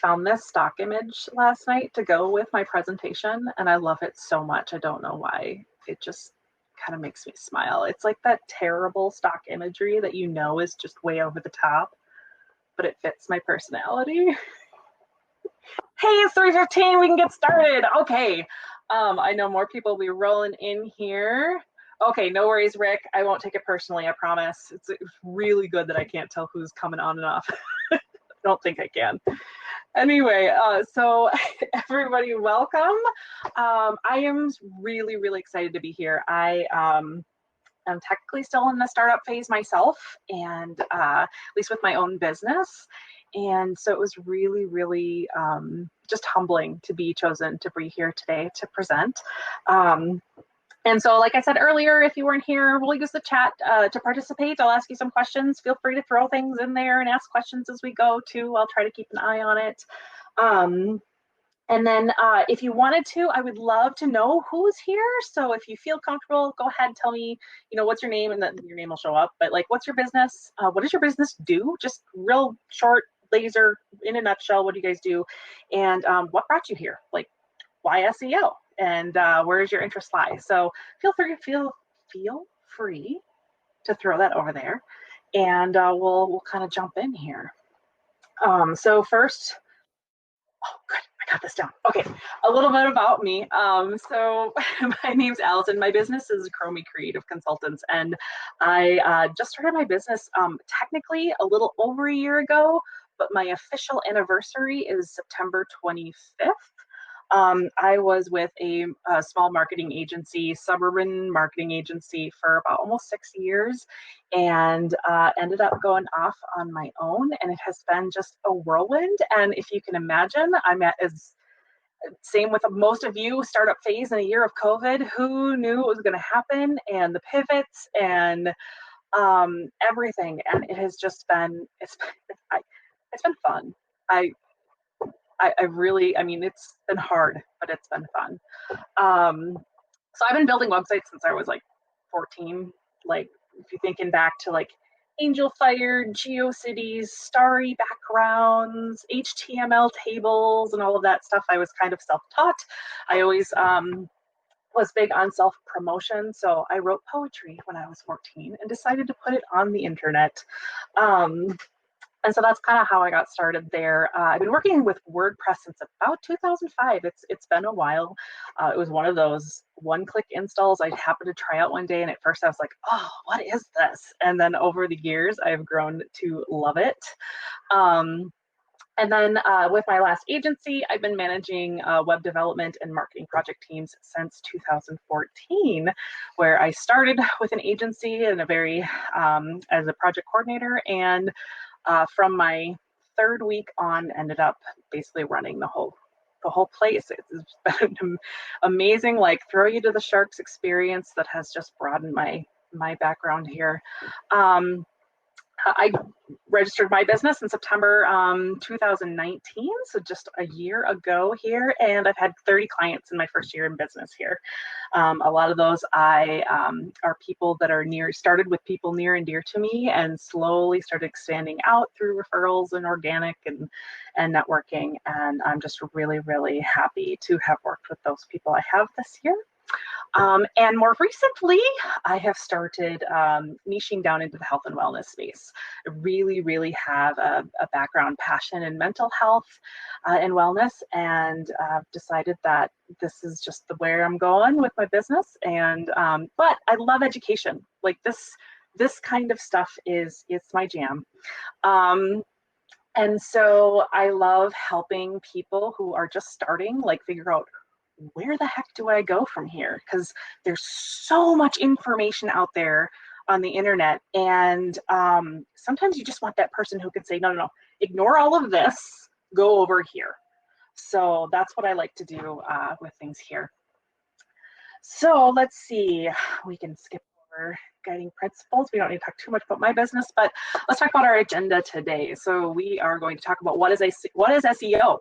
found this stock image last night to go with my presentation, and I love it so much. I don't know why. It just kind of makes me smile. It's like that terrible stock imagery that you know is just way over the top, but it fits my personality. Hey, it's 3:15. We can get started. Okay. I know more people will be rolling in here. Okay, no worries, Rick. I won't take it personally, I promise. It's really good that I can't tell who's coming on and off. I don't think I can. Anyway, so everybody, welcome. I am really, really excited to be here. I'm technically still in the startup phase myself, and at least with my own business. And so it was really, really just humbling to be chosen to be here today to present. And so, like I said earlier, if you weren't here, we'll use the chat to participate. I'll ask you some questions. Feel free to throw things in there and ask questions as we go too. I'll try to keep an eye on it. And then if you wanted to, I would love to know who's here. So if you feel comfortable, go ahead and tell me, what's your name, and then your name will show up. But like, what's your business? What does your business do? Just real short, laser, in a nutshell, what do you guys do? And what brought you here? Like, why SEO? And where does your interest lie? So feel free to throw that over there, and we'll kind of jump in here. So first, oh, good. I got this down. Okay, a little bit about me. So my name's Alison. My business is Cromie Creative Consultants, and I just started my business technically a little over a year ago, but my official anniversary is September 25th. I was with a small marketing agency, suburban marketing agency, for about almost 6 years, and ended up going off on my own, and it has been just a whirlwind. And if you can imagine, I'm at same with most of you, startup phase in a year of COVID. Who knew it was going to happen, and the pivots and everything. And it has just been it's been fun. I really, it's been hard, but it's been fun. So I've been building websites since I was like 14. Like, if you're thinking back to like Angel Fire, GeoCities, starry backgrounds, HTML tables, and all of that stuff, I was kind of self-taught. I always was big on self-promotion. So I wrote poetry when I was 14 and decided to put it on the internet. And so that's kind of how I got started there. I've been working with WordPress since about 2005. It's been a while. It was one of those one-click installs I happened to try out one day, and at first I was like, oh, what is this? And then over the years, I've grown to love it. And then with my last agency, I've been managing web development and marketing project teams since 2014, where I started with an agency and as a project coordinator, and from my third week on, ended up basically running the whole place. It's been an amazing, like, throw you to the sharks experience that has just broadened my background here. I registered my business in September 2019, so just a year ago here, and I've had 30 clients in my first year in business here. A lot of those are people that are started with people near and dear to me, and slowly started expanding out through referrals and organic and networking. And I'm just really, really happy to have worked with those people I have this year. And more recently, I have started niching down into the health and wellness space. I really, really have a background passion in mental health and wellness, and decided that this is just where I'm going with my business. And but I love education. Like, this kind of stuff it's my jam. And so I love helping people who are just starting, like, figure out, where the heck do I go from here? Because there's so much information out there on the internet, and sometimes you just want that person who can say, no, ignore all of this, go over here. So that's what I like to do with things here. So let's see, we can skip over guiding principles. We don't need to talk too much about my business, but let's talk about our agenda today. So we are going to talk about what is SEO.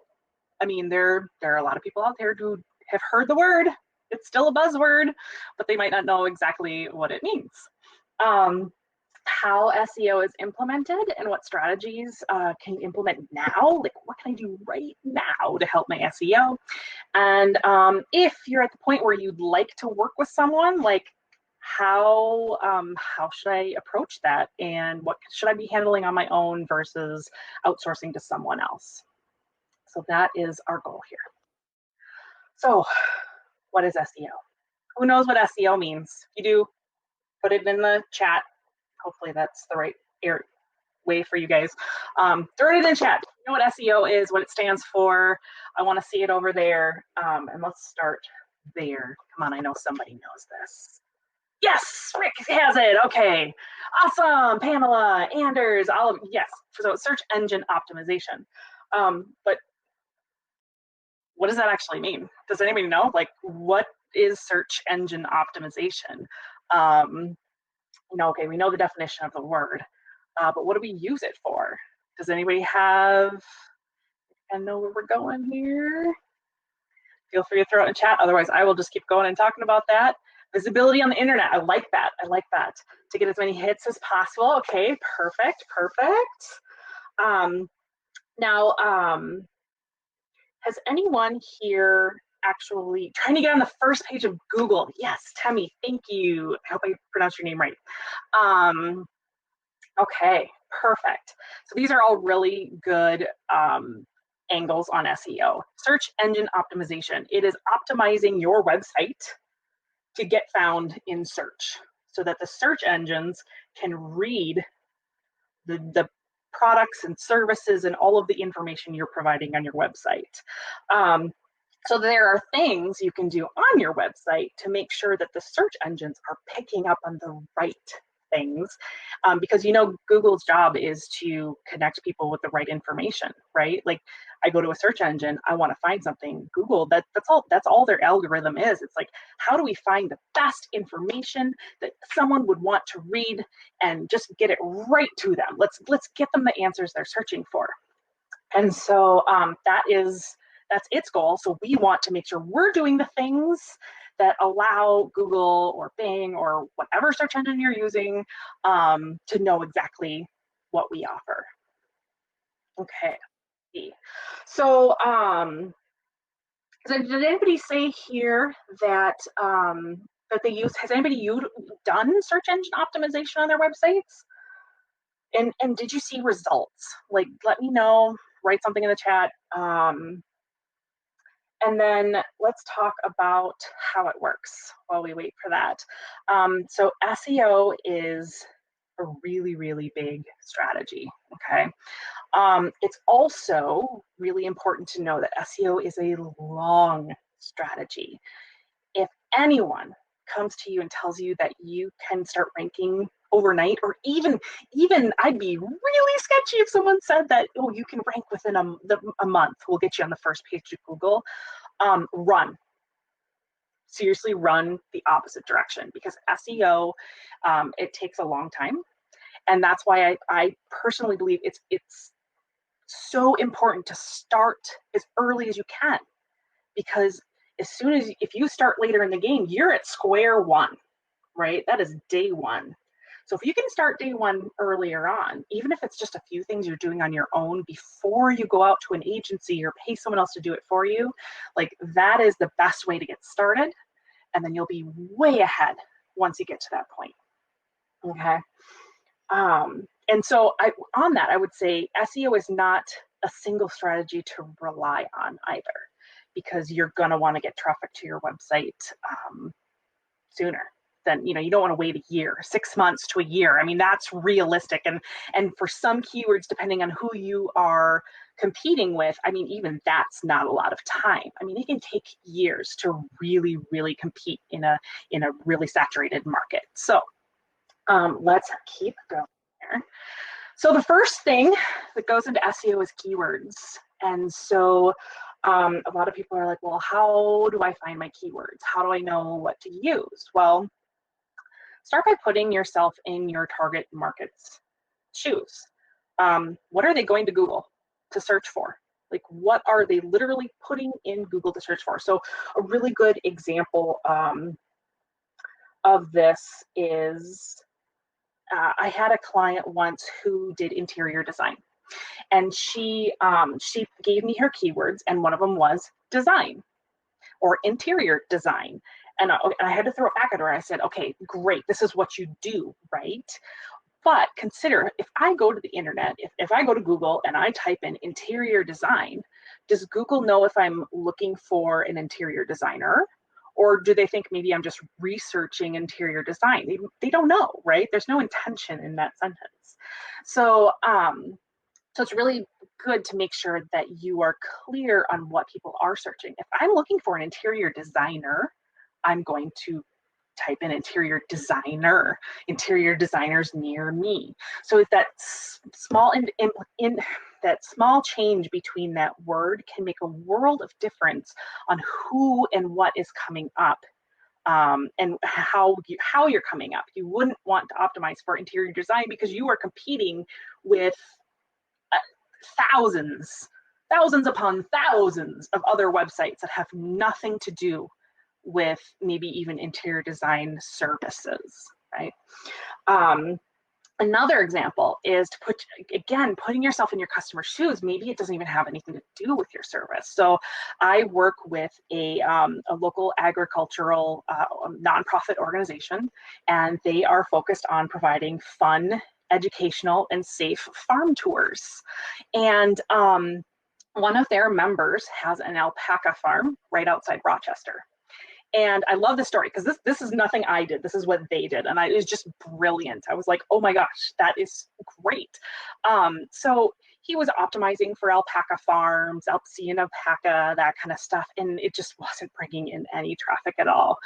I mean, there are a lot of people out there who have heard the word. It's still a buzzword, but they might not know exactly what it means. how SEO is implemented and what strategies can you implement now? Like, what can I do right now to help my SEO? And if you're at the point where you'd like to work with someone, like how should I approach that, and what should I be handling on my own versus outsourcing to someone else? So that is our goal here. So what is SEO? Who knows what SEO means? If you do, put it in the chat. Hopefully that's the right way for you guys. Throw it in the chat. You know what SEO is, what it stands for. I want to see it over there. And let's start there. Come on, I know somebody knows this. Yes, Rick has it. Okay, awesome. Pamela, Anders, all of yes. So search engine optimization. But what does that actually mean? Does anybody know? Like, what is search engine optimization? Okay, we know the definition of the word, but what do we use it for? Does anybody have, I know where we're going here? Feel free to throw it in chat. Otherwise, I will just keep going and talking about that. Visibility on the internet. I like that. I like that. To get as many hits as possible. Okay, perfect, perfect. Now, has anyone here actually trying to get on the first page of Google? Yes, Temmie, thank you. I hope I pronounced your name right. Okay, perfect. So these are all really good angles on SEO. Search engine optimization. It is optimizing your website to get found in search so that the search engines can read the products and services and all of the information you're providing on your website. So there are things you can do on your website to make sure that the search engines are picking up on the right things, because Google's job is to connect people with the right information, right? Like, I go to a search engine, I want to find something. Google, that's all their algorithm is. It's like, how do we find the best information that someone would want to read and just get it right to them? Let's get them the answers they're searching for. And so that's its goal. So we want to make sure we're doing the things that allow Google or Bing or whatever search engine you're using to know exactly what we offer. Okay. So did anybody say here that that they use? Has anybody done search engine optimization on their websites? And did you see results? Like, let me know. Write something in the chat. And then let's talk about how it works while we wait for that. So SEO is a really, really big strategy, okay? It's also really important to know that SEO is a long strategy. If anyone comes to you and tells you that you can start ranking overnight, or even I'd be really sketchy if someone said that, oh, you can rank within a month, we'll get you on the first page of Google. Run. Seriously, run the opposite direction, because SEO, it takes a long time. And that's why I personally believe it's so important to start as early as you can, because if you start later in the game, you're at square one, right? That is day one. So if you can start day one earlier on, even if it's just a few things you're doing on your own before you go out to an agency or pay someone else to do it for you, like, that is the best way to get started. And then you'll be way ahead once you get to that point. Okay. And so on that, I would say SEO is not a single strategy to rely on either, because you're going to want to get traffic to your website sooner than, you don't want to wait a year, 6 months to a year. I mean, that's realistic. And for some keywords, depending on who you are competing with, I mean, even that's not a lot of time. I mean, it can take years to really, really compete in a really saturated market. So let's keep going here. So the first thing that goes into SEO is keywords. And so a lot of people are like, well, how do I find my keywords? How do I know what to use? Well, start by putting yourself in your target market's shoes. What are they going to Google to search for? Like, what are they literally putting in Google to search for? So a really good example of this is I had a client once who did interior design, and she gave me her keywords, and one of them was design or interior design. And I had to throw it back at her. I said, okay, great. This is what you do, right? But consider, if I go to the internet, if I go to Google and I type in interior design, does Google know if I'm looking for an interior designer? Or do they think maybe I'm just researching interior design? They don't know, right? There's no intention in that sentence. So, so it's really good to make sure that you are clear on what people are searching. If I'm looking for an interior designer, I'm going to type in interior designer, interior designers near me. So that small that small change between that word can make a world of difference on who and what is coming up. And how you're coming up. You wouldn't want to optimize for interior design because you are competing with thousands upon thousands of other websites that have nothing to do with maybe even interior design services, right? Another example is to putting yourself in your customer's shoes. Maybe it doesn't even have anything to do with your service. So I work with a local agricultural nonprofit organization, and they are focused on providing fun, educational, and safe farm tours. And one of their members has an alpaca farm right outside Rochester. And I love this story because this is nothing I did. This is what they did. And it was just brilliant. I was like, oh my gosh, that is great. So he was optimizing for alpaca farms, seeing alpaca, that kind of stuff. And it just wasn't bringing in any traffic at all.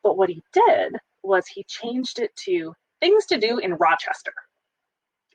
But what he did was he changed it to things to do in Rochester.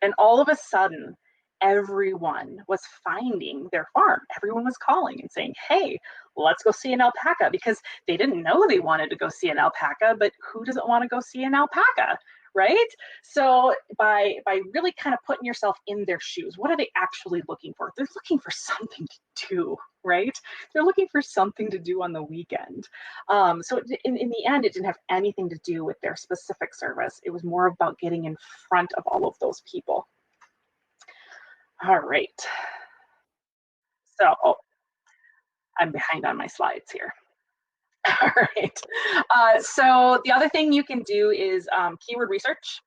And all of a sudden, everyone was finding their farm. Everyone was calling and saying, hey, let's go see an alpaca, because they didn't know they wanted to go see an alpaca, but who doesn't want to go see an alpaca, right? So by really kind of putting yourself in their shoes, what are they actually looking for? They're looking for something to do, right? They're looking for something to do on the weekend. So in the end, it didn't have anything to do with their specific service. It was more about getting in front of all of those people. All right. So, I'm behind on my slides here. All right. So the other thing you can do is keyword research.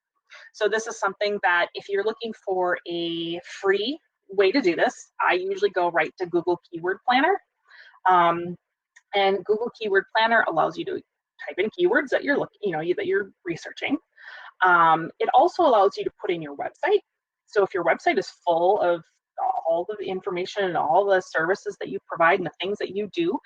So this is something that if you're looking for a free way to do this, I usually go right to Google Keyword Planner. And Google Keyword Planner allows you to type in keywords that that you're researching. It also allows you to put in your website. So if your website is full of all of the information and all the services that you provide and the things that you do,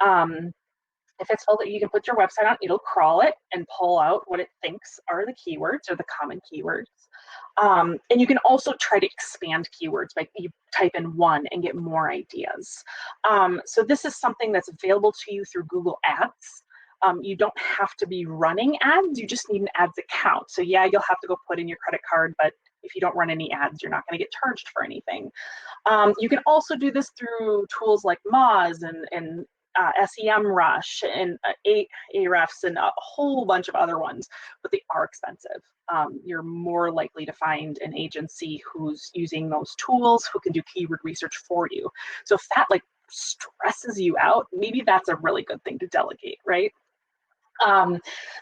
if it's full, that you can put your website on, it'll crawl it and pull out what it thinks are the keywords or the common keywords. And you can also try to expand keywords by you type in one and get more ideas. So this is something that's available to you through Google Ads. You don't have to be running ads, you just need an ads account. So yeah, you'll have to go put in your credit card, but if you don't run any ads, you're not going to get charged for anything. You can also do this through tools like Moz and SEMrush and Ahrefs and a whole bunch of other ones, but they are expensive. You're more likely to find an agency who's using those tools, who can do keyword research for you. So if that stresses you out, maybe that's a really good thing to delegate, right?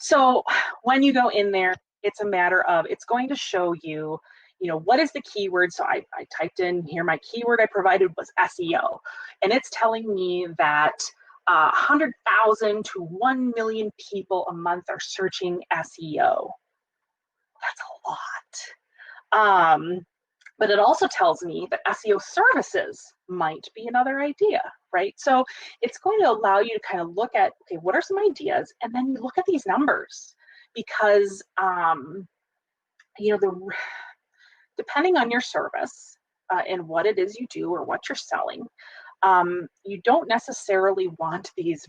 So when you go in there, it's a matter of, it's going to show you, what is the keyword? So I typed in here, my keyword I provided was SEO, and it's telling me that 100,000 to 1 million people a month are searching SEO. That's a lot. But it also tells me that SEO services might be another idea, right? So it's going to allow you to kind of look at, okay, what are some ideas? And then you look at these numbers, because, depending on your service and what it is you do or what you're selling, you don't necessarily want these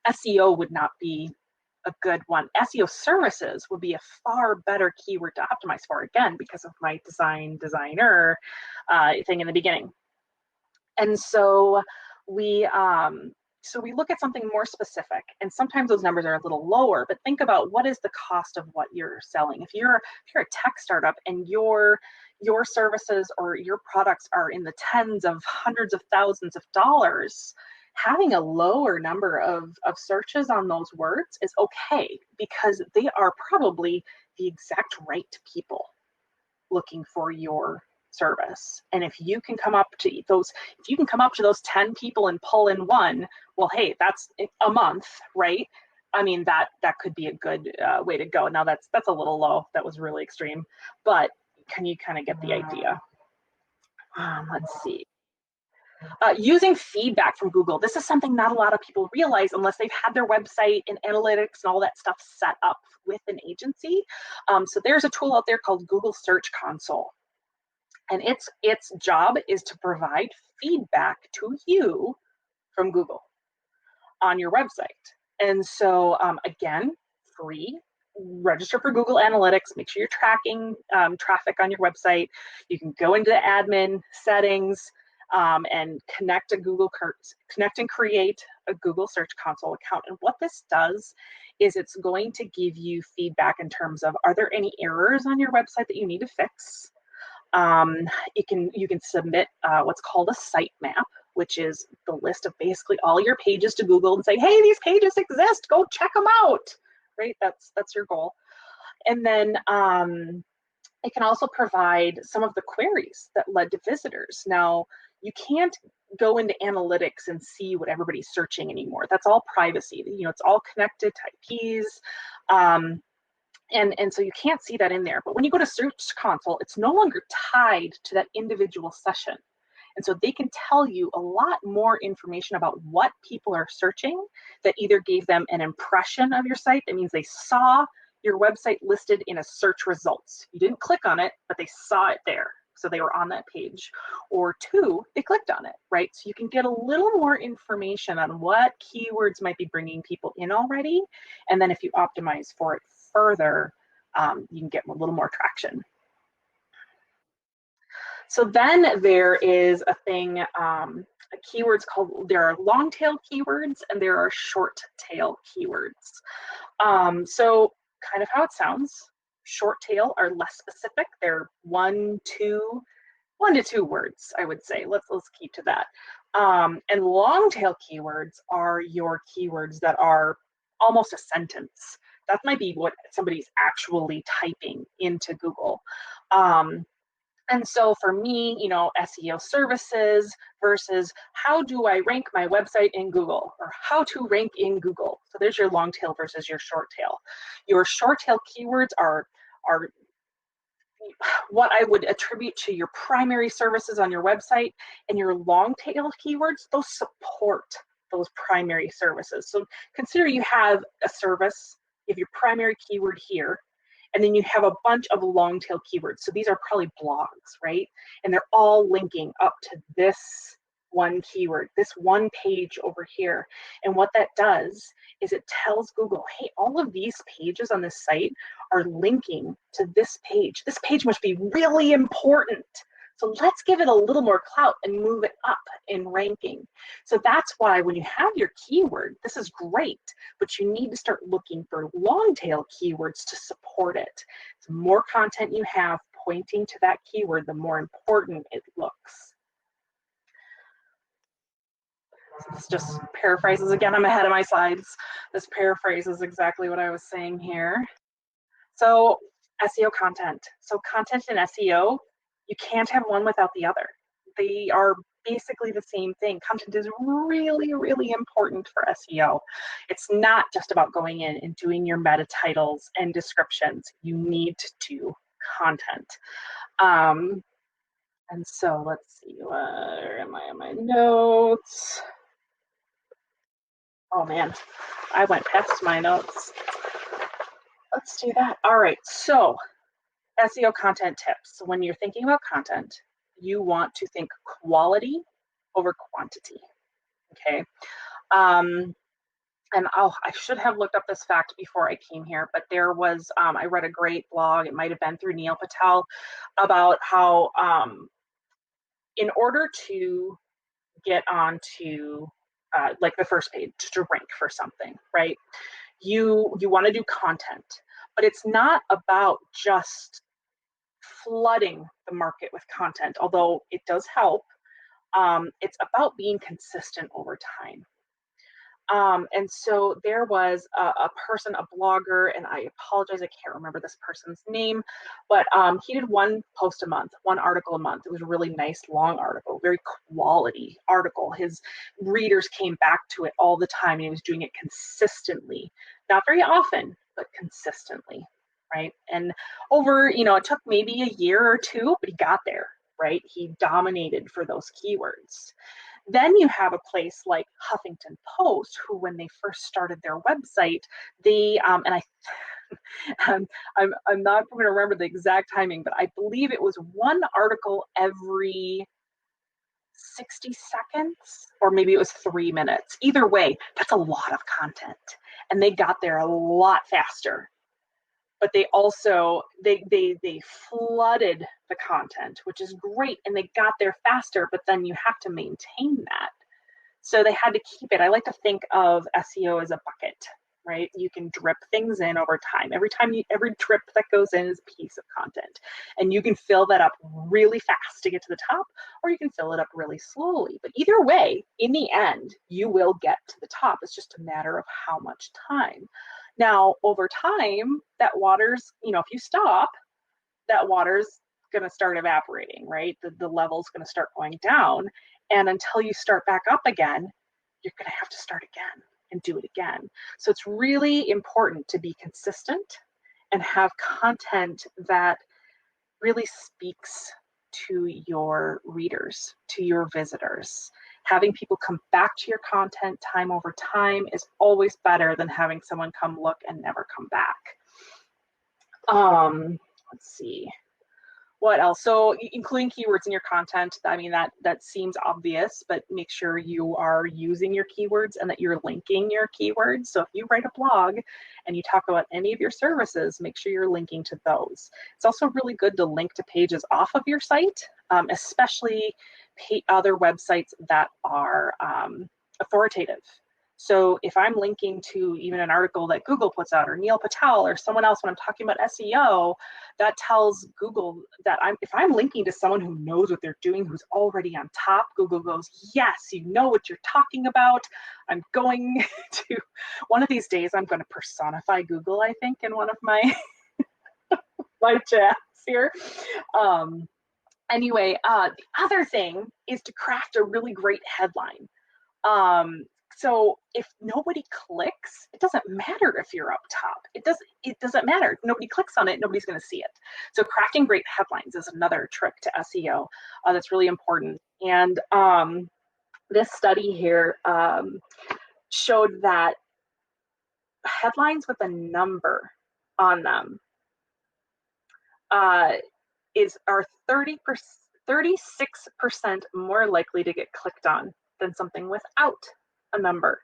SEO would not be a good one. SEO services would be a far better keyword to optimize for, again, because of my designer thing in the beginning. And so we So we look at something more specific, and sometimes those numbers are a little lower, but think about what is the cost of what you're selling. If you're a tech startup and your services or your products are in the tens of hundreds of thousands of dollars, having a lower number of searches on those words is okay, because they are probably the exact right people looking for your service. And if you can come up to those 10 people and pull in one, well, hey, that's a month, right? I mean, that could be a good way to go. Now that's a little low. That was really extreme, but can you kind of get the idea? Let's see. Using feedback from Google. This is something not a lot of people realize unless they've had their website and analytics and all that stuff set up with an agency. So there's a tool out there called Google Search Console, and its job is to provide feedback to you from Google on your website. And so again, free. Register for Google Analytics. Make sure you're tracking traffic on your website. You can go into the admin settings and connect and create a Google Search Console account. And what this does is it's going to give you feedback in terms of, are there any errors on your website that you need to fix? You can submit what's called a sitemap, which is the list of basically all your pages to Google and say, hey, these pages exist, go check them out, right? That's your goal. And then it can also provide some of the queries that led to visitors. Now, you can't go into analytics and see what everybody's searching anymore. That's all privacy. It's all connected to IPs. And so you can't see that in there. But when you go to Search Console, it's no longer tied to that individual session. And so they can tell you a lot more information about what people are searching that either gave them an impression of your site. That means they saw your website listed in a search results. You didn't click on it, but they saw it there. So they were on that page. Or two, they clicked on it, right? So you can get a little more information on what keywords might be bringing people in already. And then if you optimize for it further, you can get a little more traction. So then there is a thing, keywords called, there are long tail keywords and there are short tail keywords. So kind of how it sounds, short tail are less specific. They're one to two words, I would say. Let's keep to that. And long tail keywords are your keywords that are almost a sentence. That might be what somebody's actually typing into Google. And so for me, SEO services versus how do I rank my website in Google, or how to rank in Google. So there's your long tail versus your short tail. Your short tail keywords are what I would attribute to your primary services on your website, and your long tail keywords, those support those primary services. So consider you have a service, you have your primary keyword here, and then you have a bunch of long tail keywords. So these are probably blogs, right? And they're all linking up to this one keyword, this one page over here. And what that does is it tells Google, hey, all of these pages on this site are linking to this page. This page must be really important. So let's give it a little more clout and move it up in ranking. So that's why when you have your keyword, this is great, but you need to start looking for long tail keywords to support it. The more content you have pointing to that keyword, the more important it looks. This just paraphrases again. I'm ahead of my slides. This paraphrases exactly what I was saying here. So SEO content. So content and SEO, you can't have one without the other. They are basically the same thing. Content is really, really important for SEO. It's not just about going in and doing your meta titles and descriptions. You need to do content. And so let's see, where am I in my notes? Oh man, I went past my notes. Let's do that. All right, so SEO content tips. When you're thinking about content, you want to think quality over quantity, okay? And I should have looked up this fact before I came here, but there was, I read a great blog, it might have been through Neil Patel, about how in order to get onto like the first page to rank for something, right? You want to do content, but it's not about just flooding the market with content, although it does help. It's about being consistent over time. And so there was a person, a blogger, and I apologize, I can't remember this person's name, but he did one post a month, one article a month. It was a really nice, long article, very quality article. His readers came back to it all the time, and he was doing it consistently, not very often, but consistently, right? And over, it took maybe a year or two, but he got there, right? He dominated for those keywords. Then you have a place like Huffington Post, who, when they first started their website, they and I, I'm not going to remember the exact timing, but I believe it was one article every 60 seconds, or maybe it was 3 minutes. Either way, that's a lot of content, and they got there a lot faster. But they also they flooded the content, which is great, and they got there faster, but then you have to maintain that. So they had to keep it. I like to think of SEO as a bucket, right? You can drip things in over time. Every drip that goes in is a piece of content, and you can fill that up really fast to get to the top, or you can fill it up really slowly. But either way, in the end, you will get to the top. It's just a matter of how much time. Now, over time, that water's, if you stop, that water's going to start evaporating, right? The level's going to start going down. And until you start back up again, you're going to have to start again and do it again. So it's really important to be consistent and have content that really speaks to your readers, to your visitors. Having people come back to your content time over time is always better than having someone come look and never come back. Let's see. What else? So including keywords in your content, I mean, that seems obvious, but make sure you are using your keywords and that you're linking your keywords. So if you write a blog and you talk about any of your services, make sure you're linking to those. It's also really good to link to pages off of your site, especially other websites that are authoritative. So if I'm linking to even an article that Google puts out, or Neil Patel or someone else, when I'm talking about SEO, that tells Google that if I'm linking to someone who knows what they're doing, who's already on top, Google goes, yes, you know what you're talking about. I'm going to, one of these days, I'm going to personify Google, I think, in one of my, my chats here. Anyway, the other thing is to craft a really great headline. So if nobody clicks, it doesn't matter if you're up top. It doesn't matter. If nobody clicks on it, nobody's going to see it. So crafting great headlines is another trick to SEO that's really important. And this study here showed that headlines with a number on them are 36% more likely to get clicked on than something without a number.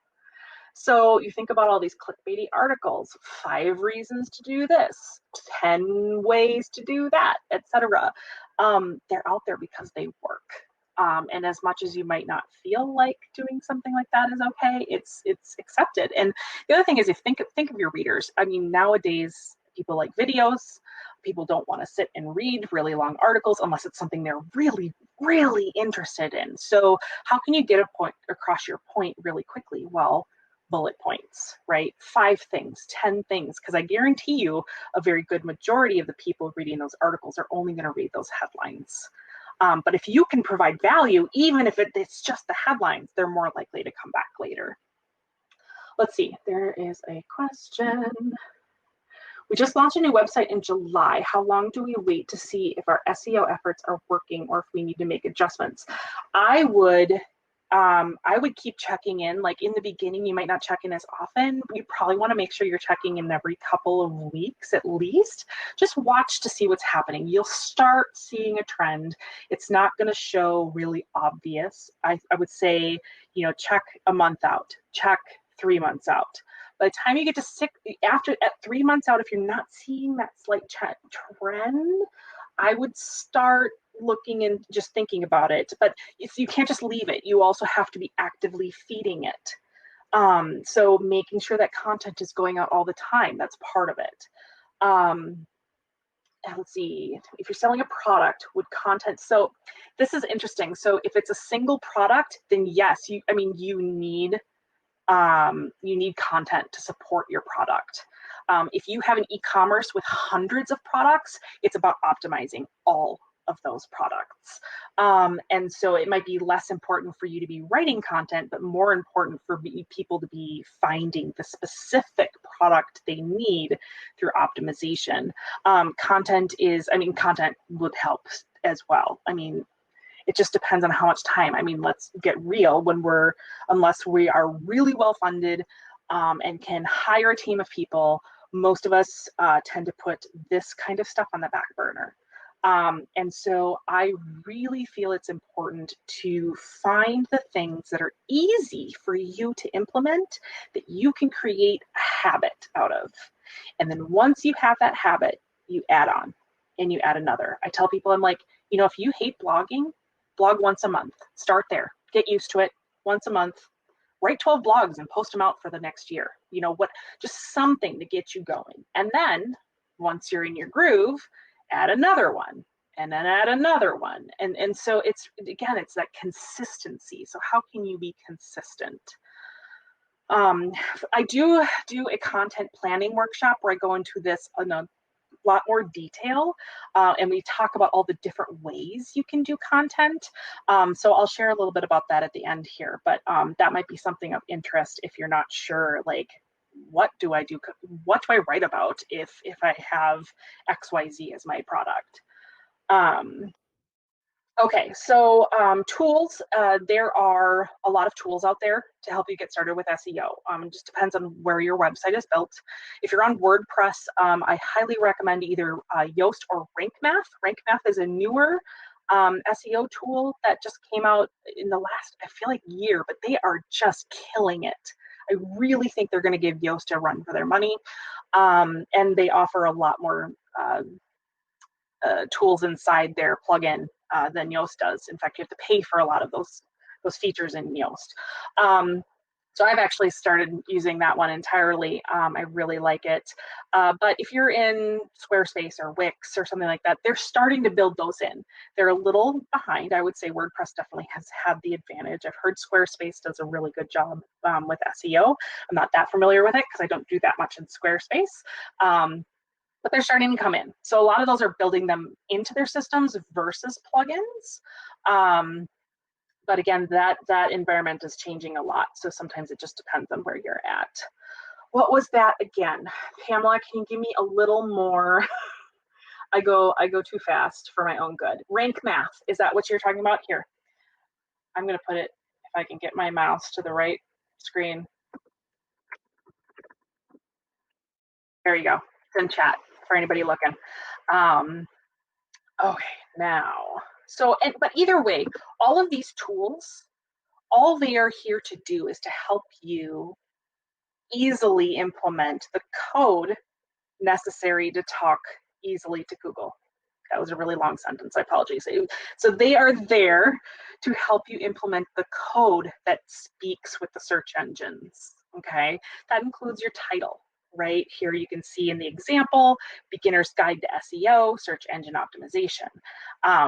So you think about all these clickbaity articles, 5 reasons to do this, 10 ways to do that, etc. They're out there because they work. And as much as you might not feel like doing something like that is okay, it's accepted. And the other thing is, if think of your readers. I mean, nowadays people like videos. People don't want to sit and read really long articles unless it's something they're really, really interested in. So how can you get a point across your point really quickly? Well, bullet points, right? 5 things, 10 things, because I guarantee you a very good majority of the people reading those articles are only going to read those headlines. But if you can provide value, even if it's just the headlines, they're more likely to come back later. Let's see, there is a question. We just launched a new website in July. How long do we wait to see if our SEO efforts are working or if we need to make adjustments? I would keep checking in. Like in the beginning, you might not check in as often. You probably want to make sure you're checking in every couple of weeks at least. Just watch to see what's happening. You'll start seeing a trend. It's not going to show really obvious. I would say, check a month out, check 3 months out. By the time you get to at 3 months out, if you're not seeing that slight trend, I would start looking and just thinking about it, but you can't just leave it. You also have to be actively feeding it. So making sure that content is going out all the time, that's part of it. Let's see, if you're selling a product, would content, so this is interesting. So if it's a single product, then yes, you need content to support your product. If you have an e-commerce with hundreds of products, it's about optimizing all of those products. And so it might be less important for you to be writing content, but more important for people to be finding the specific product they need through optimization. Content would help as well. It just depends on how much time. Let's get real. Unless we are really well funded and can hire a team of people, most of us tend to put this kind of stuff on the back burner. And so I really feel it's important to find the things that are easy for you to implement, that you can create a habit out of. And then once you have that habit, you add on and you add another. I tell people, I'm like, if you hate blogging, blog once a month. Start there. Get used to it. Once a month. Write 12 blogs and post them out for the next year. Just something to get you going. And then once you're in your groove, add another one, and then add another one. And so it's that consistency. So how can you be consistent? I do a content planning workshop where I go into this in a lot more detail, and we talk about all the different ways you can do content. So I'll share a little bit about that at the end here, but that might be something of interest if you're not sure, like, what do I do? What do I write about if I have XYZ as my product? Okay, so tools, there are a lot of tools out there to help you get started with SEO. It just depends on where your website is built. If you're on WordPress, I highly recommend either Yoast or Rank Math. Rank Math is a newer SEO tool that just came out in the last, I feel like, year, but they are just killing it. I really think they're going to give Yoast a run for their money, and they offer a lot more tools inside their plugin than Yoast does. In fact, you have to pay for a lot of those features in Yoast. So I've actually started using that one entirely. I really like it. But if you're in Squarespace or Wix or something like that, they're starting to build those in. They're a little behind. I would say WordPress definitely has had the advantage. I've heard Squarespace does a really good job with SEO. I'm not that familiar with it because I don't do that much in Squarespace. But they're starting to come in. So a lot of those are building them into their systems versus plugins. But again, that environment is changing a lot. So sometimes it just depends on where you're at. What was that again? Pamela, can you give me a little more? I go too fast for my own good. Rank Math, is that what you're talking about? Here, I'm going to put it, if I can get my mouse to the right screen. There you go. It's in chat for anybody looking. Okay, now, but either way, all of these tools, all they are here to do is to help you easily implement the code necessary to talk easily to Google. That was a really long sentence, I apologize. So they are there to help you implement the code that speaks with the search engines, okay? That includes your title. Right here you can see in the example, Beginner's Guide to SEO, Search Engine Optimization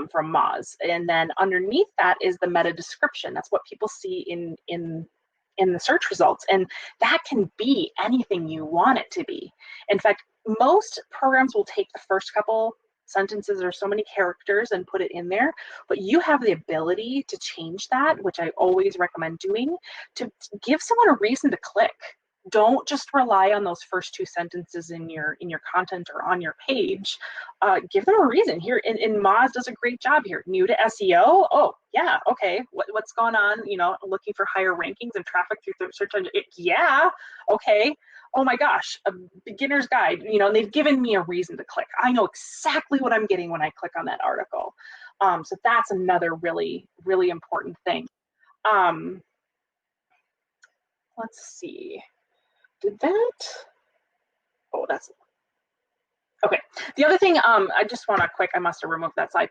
from Moz. And then underneath that is the meta description. That's what people see in the search results. And that can be anything you want it to be. In fact, most programs will take the first couple sentences or so many characters and put it in there, but you have the ability to change that, which I always recommend doing, to give someone a reason to click. Don't just rely on those first two sentences in your content or on your page. Give them a reason. Here, in Moz does a great job here. New to SEO? Oh, yeah, okay. What's going on? Looking for higher rankings and traffic through the search engine. Yeah, okay. Oh my gosh, a beginner's guide. And they've given me a reason to click. I know exactly what I'm getting when I click on that article. So that's another really, really important thing. Let's see. Did that? Oh, that's okay. The other thing, I just want to I must have removed that slide.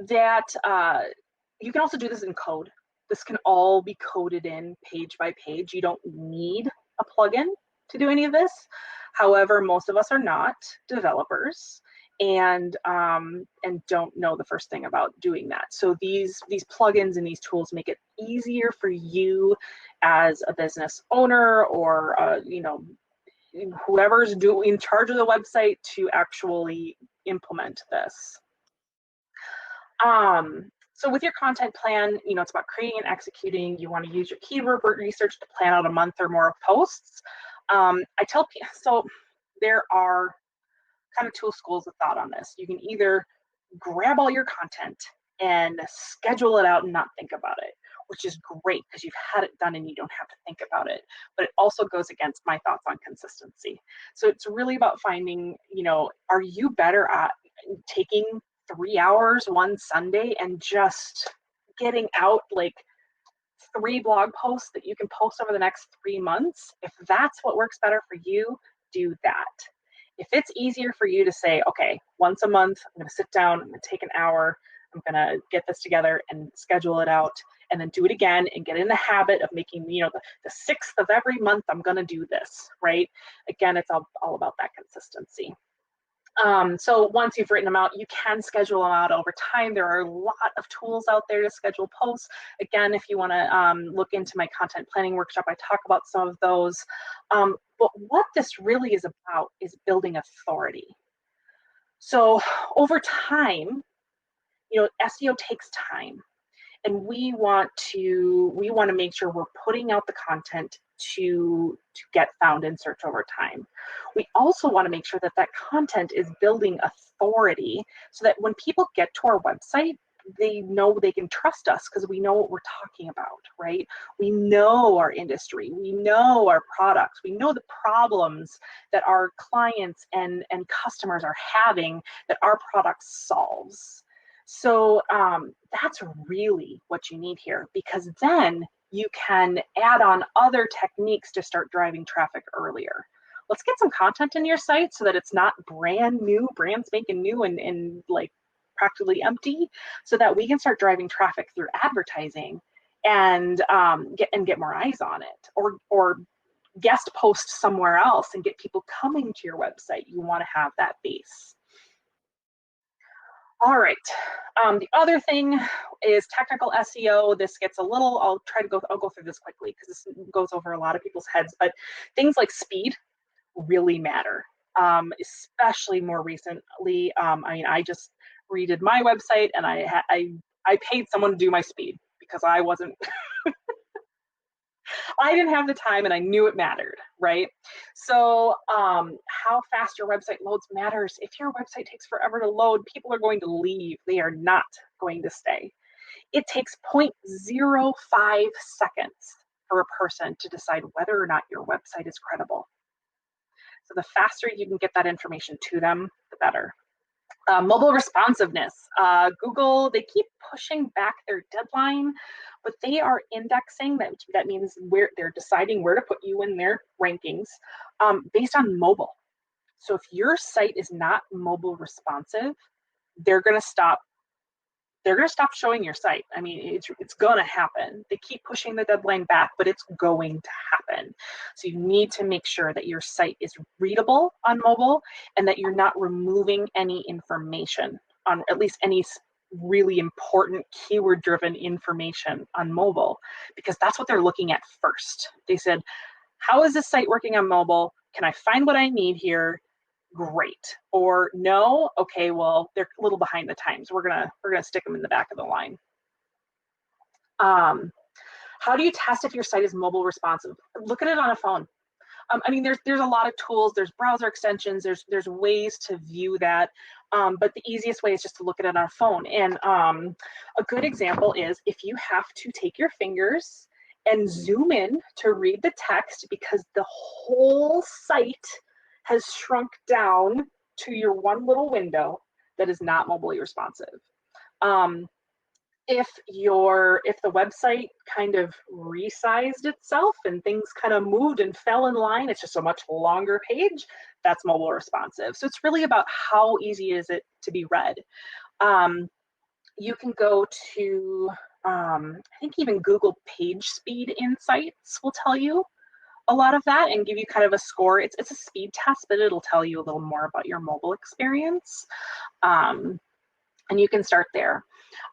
that you can also do this in code. This can all be coded in page by page. You don't need a plugin to do any of this. However, most of us are not developers and don't know the first thing about doing that. So these plugins and these tools make it easier for you as a business owner or whoever's in charge of the website to actually implement this. So with your content plan, it's about creating and executing. You want to use your keyword research to plan out a month or more of posts. I tell people, so there are kind of two schools of thought on this. You can either grab all your content and schedule it out and not think about it, which is great because you've had it done and you don't have to think about it. But it also goes against my thoughts on consistency. So it's really about finding, are you better at taking 3 hours one Sunday and just getting out like 3 blog posts that you can post over the next 3 months? If that's what works better for you, do that. If it's easier for you to say, okay, once a month, I'm going to sit down, I'm going to take an hour, I'm going to get this together and schedule it out, and then do it again and get in the habit of making, the 6th of every month, I'm going to do this, right? Again, it's all about that consistency. So once you've written them out, you can schedule them out over time. There are a lot of tools out there to schedule posts. Again, if you want to look into my content planning workshop, I talk about some of those. But what this really is about is building authority. So over time, SEO takes time. And we want to make sure we're putting out the content to get found in search over time. We also want to make sure that content is building authority so that when people get to our website, they know they can trust us because we know what we're talking about, right? We know our industry, we know our products, we know the problems that our clients and customers are having that our product solves. So that's really what you need here, because then you can add on other techniques to start driving traffic earlier. Let's get some content in your site so that it's not brand spanking new and like practically empty, so that we can start driving traffic through advertising and get more eyes on it, or guest post somewhere else and get people coming to your website. You want to have that base. All right. The other thing is technical SEO. This gets a little, I'll go through this quickly because this goes over a lot of people's heads, but things like speed really matter, especially more recently. I just redid my website and I paid someone to do my speed because I didn't have the time and I knew it mattered, right? So how fast your website loads matters. If your website takes forever to load, people are going to leave. They are not going to stay. It takes 0.05 seconds for a person to decide whether or not your website is credible. So the faster you can get that information to them, the better. Mobile responsiveness. Google, they keep pushing back their deadline, but they are indexing. That means they're deciding where to put you in their rankings based on mobile. So if your site is not mobile responsive, they're going to stop showing your site. I mean, it's going to happen. They keep pushing the deadline back, but it's going to happen. So you need to make sure that your site is readable on mobile and that you're not removing any information on, at least any really important keyword-driven information on mobile, because that's what they're looking at first. They said, how is this site working on mobile? Can I find what I need here? Great. Or no, okay, well, they're a little behind the times. We're gonna stick them in the back of the line. How do you test if your site is mobile responsive? Look at it on a phone. There's a lot of tools. There's browser extensions. There's ways to view that. But the easiest way is just to look at it on a phone. And a good example is if you have to take your fingers and zoom in to read the text because the whole site has shrunk down to your one little window, that is not mobilely responsive. If the website kind of resized itself and things kind of moved and fell in line, it's just a much longer page, that's mobile responsive. So it's really about how easy is it to be read. You can go to, I think even Google Page Speed Insights will tell you a lot of that and give you kind of a score. It's a speed test, but it'll tell you a little more about your mobile experience. Um, and you can start there.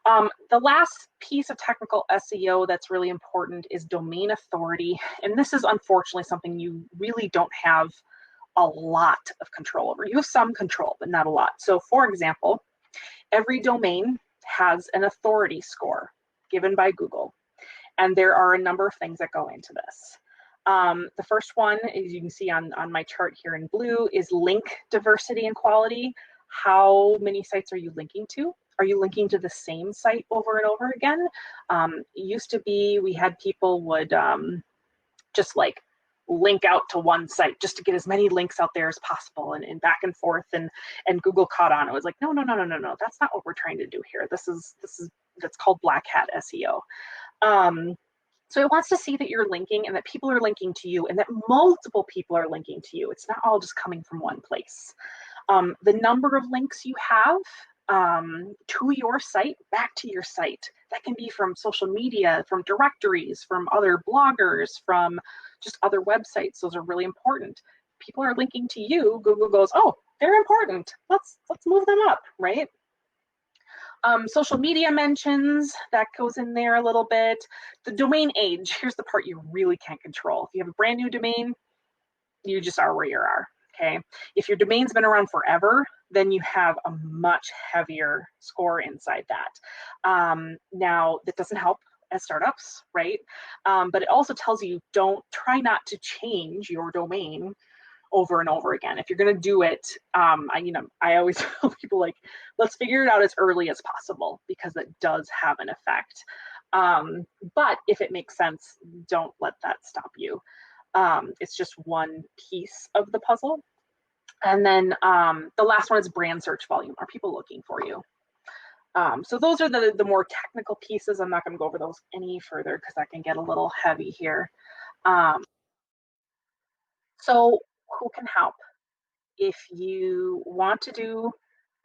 The last piece of technical SEO that's really important is domain authority. And this is unfortunately something you really don't have a lot of control over. You have some control, but not a lot. So for example, every domain has an authority score given by Google. And there are a number of things that go into this. The first one, as you can see on my chart here in blue, is link diversity and quality. How many sites are you linking to? Are you linking to the same site over and over again? It used to be we had people would just like link out to one site just to get as many links out there as possible and back and forth, and Google caught on. It was like, no, that's not what we're trying to do here. That's called black hat SEO. So it wants to see that you're linking and that people are linking to you and that multiple people are linking to you. It's not all just coming from one place. The number of links you have to your site, back to your site. That can be from social media, from directories, from other bloggers, from just other websites. Those are really important. People are linking to you. Google goes, oh, they're important. Let's move them up, right? Social media mentions, that goes in there a little bit. The domain age, here's the part you really can't control. If you have a brand new domain, you just are where you are, okay? If your domain's been around forever, then you have a much heavier score inside that. Now, that doesn't help as startups, right? But it also tells you try not to change your domain over and over again. If you're going to do it, I always tell people, like, let's figure it out as early as possible because it does have an effect. But if it makes sense, don't let that stop you. It's just one piece of the puzzle. And then the last one is brand search volume. Are people looking for you? So those are the more technical pieces. I'm not going to go over those any further because that can get a little heavy here. So who can help? If you want to do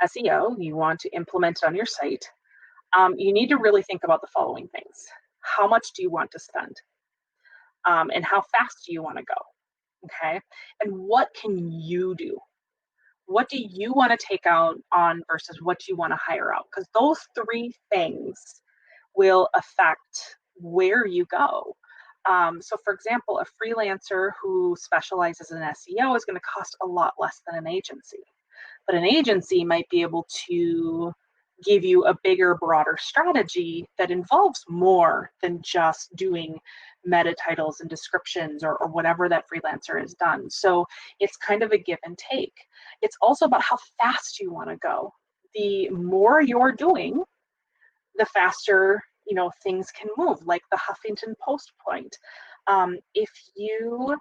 SEO, you want to implement it on your site, you need to really think about the following things. How much do you want to spend? And how fast do you want to go? Okay. And what can you do? What do you want to take out on versus what you want to hire out? Because those three things will affect where you go. So for example, a freelancer who specializes in SEO is going to cost a lot less than an agency. But an agency might be able to give you a bigger, broader strategy that involves more than just doing meta titles and descriptions or whatever that freelancer has done. So it's kind of a give and take. It's also about how fast you want to go. The more you're doing, the faster things can move, like the Huffington Post point. If you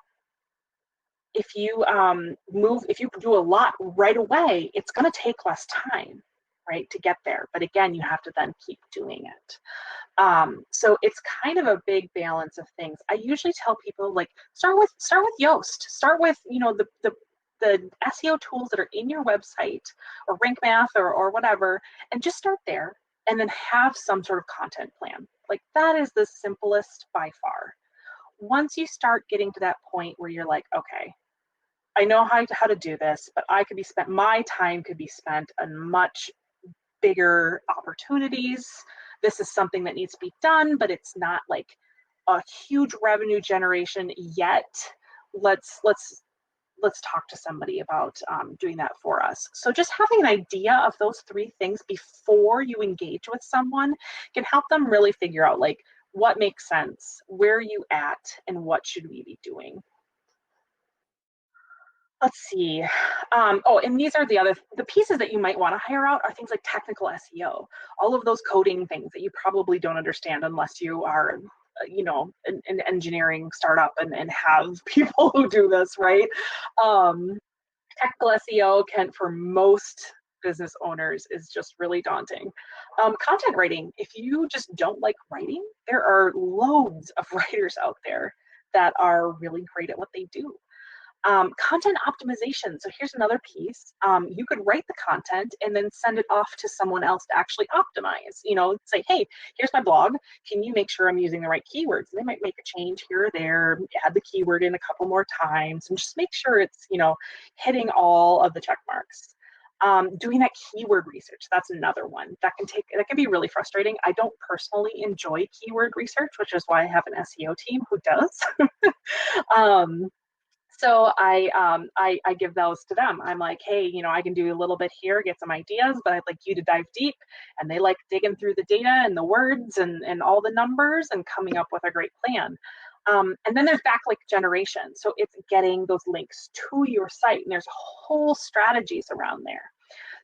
do a lot right away, it's going to take less time, right, to get there. But again, you have to then keep doing it. So it's kind of a big balance of things. I usually tell people, like, start with Yoast. Start with the SEO tools that are in your website or Rank Math or whatever, and just start there. And then have some sort of content plan. Like, that is the simplest by far. Once you start getting to that point where you're like, okay, I know how to do this, but my time could be spent on much bigger opportunities. This is something that needs to be done, but it's not like a huge revenue generation yet. Let's talk to somebody about doing that for us. So just having an idea of those three things before you engage with someone can help them really figure out, like, what makes sense, where are you at, and what should we be doing. Let's see. And these are the pieces that you might want to hire out are things like technical SEO, all of those coding things that you probably don't understand unless you are an engineering startup and have people who do this, right? Technical SEO for most business owners is just really daunting. Content writing, if you just don't like writing, there are loads of writers out there that are really great at what they do. Content optimization. So here's another piece. You could write the content and then send it off to someone else to actually optimize. Say, hey, here's my blog. Can you make sure I'm using the right keywords? And they might make a change here or there, add the keyword in a couple more times, and just make sure it's hitting all of the check marks. Doing that keyword research, that's another one that can be really frustrating. I don't personally enjoy keyword research, which is why I have an SEO team who does. um, so I give those to them. I'm like, hey, I can do a little bit here, get some ideas, but I'd like you to dive deep. And they like digging through the data and the words and all the numbers and coming up with a great plan. And then there's backlink generation. So it's getting those links to your site, and there's whole strategies around there.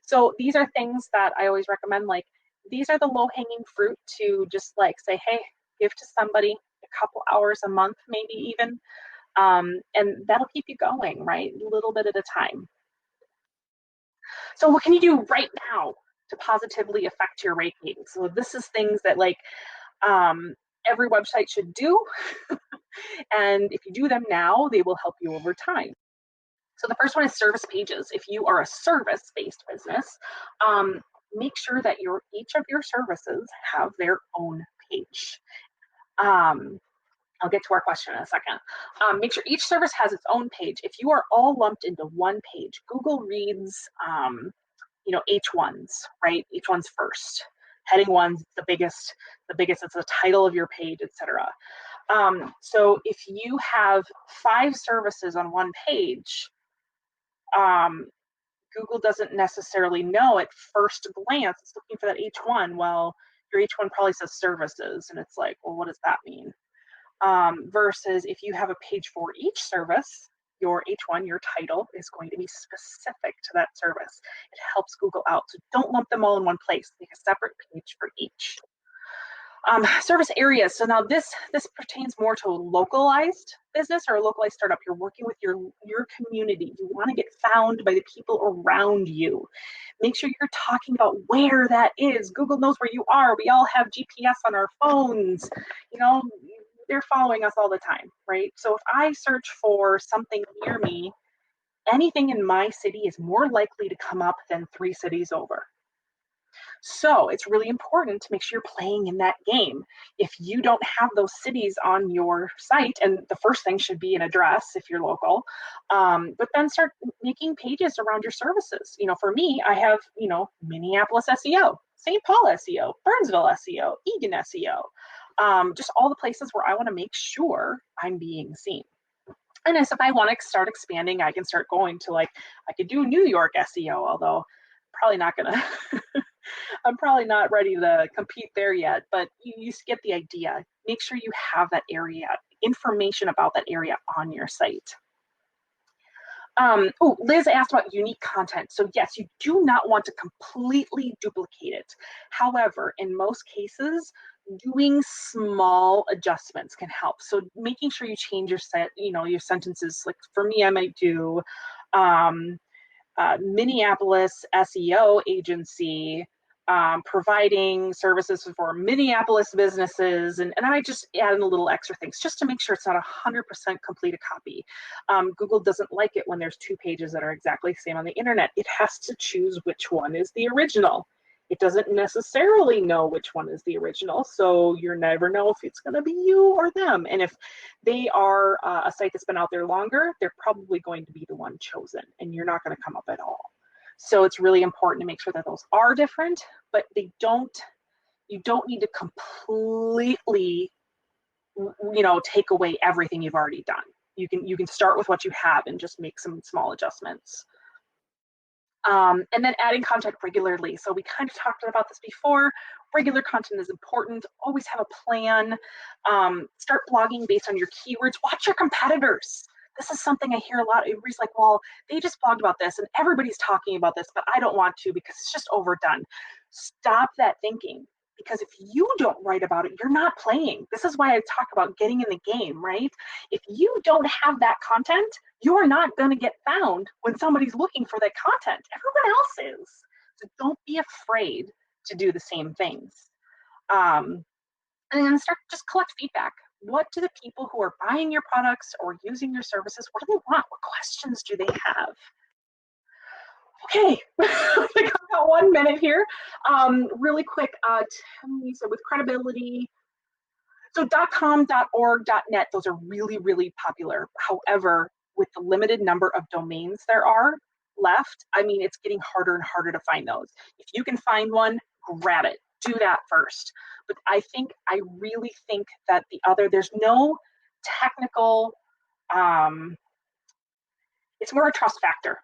So these are things that I always recommend. Like, these are the low-hanging fruit to just like say, hey, give to somebody a couple hours a month, maybe even. And that'll keep you going, right? A little bit at a time. So what can you do right now to positively affect your ranking? So this is things that every website should do. And if you do them now, they will help you over time. So the first one is service pages. If you are a service-based business, make sure that each of your services have their own page. I'll get to our question in a second. Make sure each service has its own page. If you are all lumped into one page, Google reads, H1s, right? H1s first. Heading ones, the biggest, it's the title of your page, etc. So if you have 5 services on one page, Google doesn't necessarily know at first glance. It's looking for that H1. Well, your H1 probably says services, and it's like, well, what does that mean? Versus if you have a page for each service, your H1, your title, is going to be specific to that service. It helps Google out. So don't lump them all in one place. Make a separate page for each. Service areas. So now this pertains more to a localized business or a localized startup. You're working with your community. You want to get found by the people around you. Make sure you're talking about where that is. Google knows where you are. We all have GPS on our phones. They're following us all the time, right? So if I search for something near me, anything in my city is more likely to come up than 3 cities over. So it's really important to make sure you're playing in that game. If you don't have those cities on your site, and the first thing should be an address if you're local, but then start making pages around your services. For me, I have, Minneapolis SEO, St. Paul SEO, Burnsville SEO, Eagan SEO, just all the places where I want to make sure I'm being seen. And as if I want to start expanding, I can start going to I could do New York SEO, although probably not gonna I'm probably not ready to compete there yet, but you get the idea. Make sure you have that area, information about that area on your site. Liz asked about unique content. So yes, you do not want to completely duplicate it. However, in most cases, doing small adjustments can help. So making sure you change your sentences. Like for me, I might do Minneapolis SEO agency providing services for Minneapolis businesses, and I might just add in a little extra things just to make sure it's not 100% complete a copy. Google doesn't like it when there's 2 pages that are exactly the same on the internet. It has to choose which one is the original. It doesn't necessarily know which one is the original, so you never know if it's going to be you or them. And if they are a site that's been out there longer, they're probably going to be the one chosen, and you're not going to come up at all. So it's really important to make sure that those are different, but you don't need to completely, take away everything you've already done. You can start with what you have and just make some small adjustments. And then adding content regularly. So we kind of talked about this before. Regular content is important. Always have a plan. Start blogging based on your keywords. Watch your competitors. This is something I hear a lot. Everybody's like, well, they just blogged about this and everybody's talking about this, but I don't want to because it's just overdone. Stop that thinking, because if you don't write about it, you're not playing. This is why I talk about getting in the game, right? If you don't have that content, you're not going to get found when somebody's looking for that content. Everyone else is. So don't be afraid to do the same things. And then just collect feedback. what do the people who are buying your products or using your services, what do they want? What questions do they have? Okay, I got about 1 minute here. Really quick, so with credibility, so .com, .org, .net, those are really, really popular. However, with the limited number of domains there are left, I mean, it's getting harder and harder to find those. If you can find one, grab it. Do that first. But I really think that there's no technical, it's more a trust factor.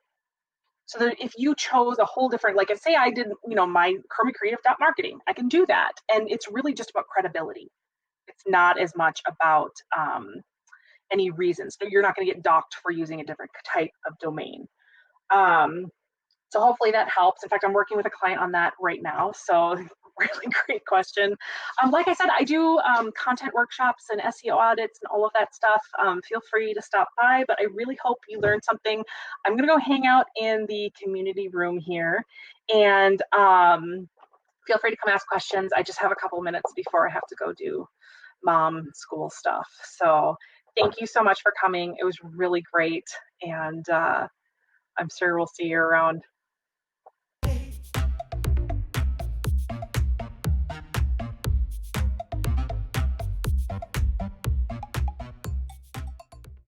So that if you chose a whole different, like, say I did, my Cromie Creative marketing, I can do that. And it's really just about credibility. It's not as much about any reasons. So you're not going to get docked for using a different type of domain. So hopefully that helps. In fact, I'm working with a client on that right now. So really great question. Like I said, I do content workshops and SEO audits and all of that stuff. Feel free to stop by, but I really hope you learned something. I'm going to go hang out in the community room here, and feel free to come ask questions. I just have a couple minutes before I have to go do mom school stuff. So thank you so much for coming. It was really great, and I'm sure we'll see you around.